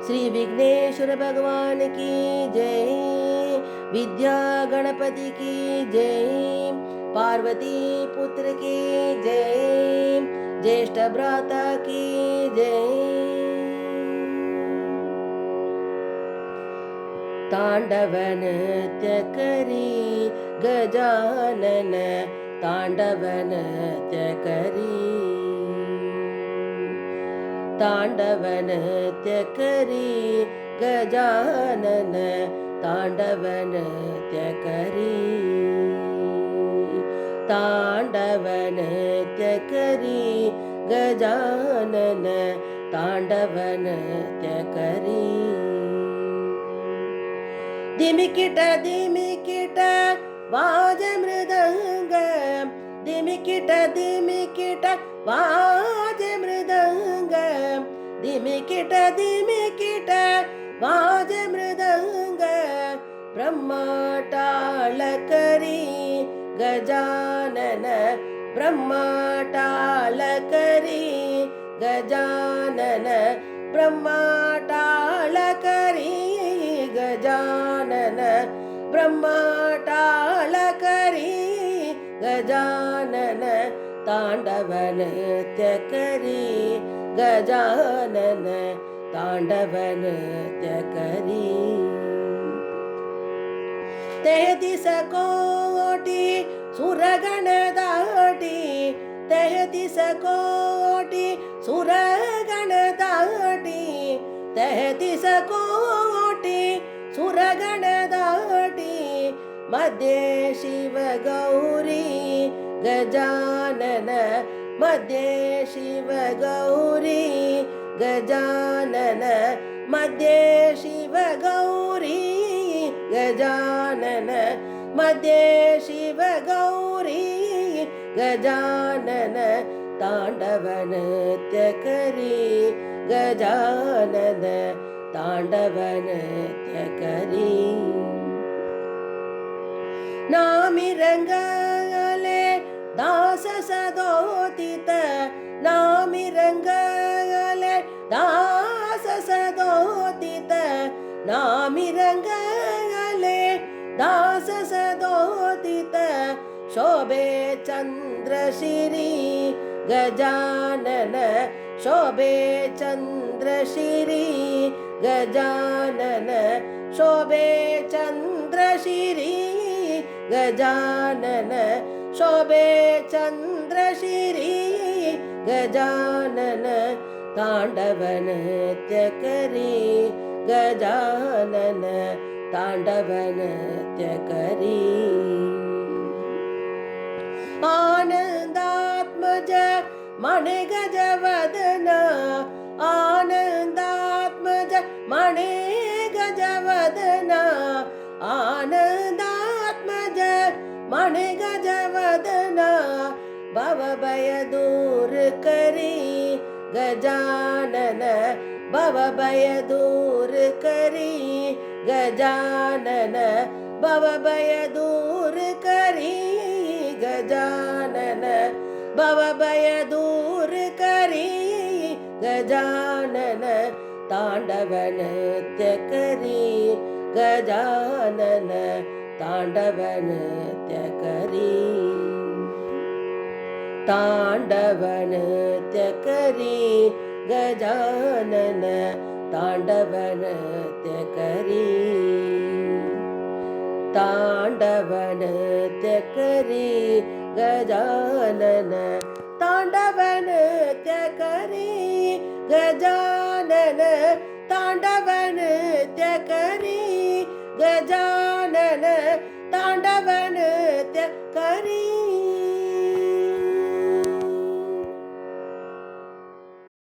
श्री विघ्नेश्वर भगवान की जय। विद्या गणपति की जय। पार्वती पुत्र की जय। ज्येष्ठ भ्राता की जय। तांडव नृत्य करी गजानन, तांडव नृत्य करी, तांडव नृत्य करी गजानन, तांडव नृत्य करी, तांडव नृत्य करी गजानन, तांडव नृत्य करी। दिमिकिट दिमिकिट वाज मृदंग, दिमिकिट दिमिकिट वाज मृदंग, दिमिकिट दिमिकिट वाज मृदंग। ब्रह्मटाळ करी गजानन, ब्रह्मटाळ करी गजानन, ब्रह्मटाळ करी गजानन, ब्रह्मटाळ करी गजानन, तांडव नृत्य करी गजानन, तांडव नृत्य करी। 33 कोटी सुरगण दाटी, 33 कोटी सुरगण दाटी, 33 कोटी सुरगण दाटी। मध्ये शिव गौरी गजानन, मध्ये शिव गौरी गजानन, मध्ये शिव गौरी गजानन, मध्ये शिव गौरी गजानन, तांडव नृत्य करी गजानन, तांडव नृत्य करी। नामी रंगले दास सदोदित, नामी रंगले दास सदोदित, नामी रंगले दास सदोदित। शोभे चंद्रशिरी गजानन, शोभे चंद्रशिरी गजानन, शोभे चंद्रशिरी गजानन, शोभे चंद्रशिरी गजानन, तांडव नृत्य करी गजानन, तांडव नृत्य करी। आनंदात्मज मणि गजवदन, आनंदात्मज मणि गजवदन, आनंदात्मज मणि गजवदन। भवभय दूर करी गजानन, भवभय दूर करी गजानन, भवभय दूर करी गजानन, भवभय दूर करी गजानन, तांडव नृत्य करी गजानन, तांडव नृत्य करी, तांडव नृत्य करी गजानन, तांडव नृत्य करी, तांडव नृत्य करी गजानन, तांडव नृत्य करी गजानन, तांडव नृत्य करी गजानन, तांडव नृत्य करी।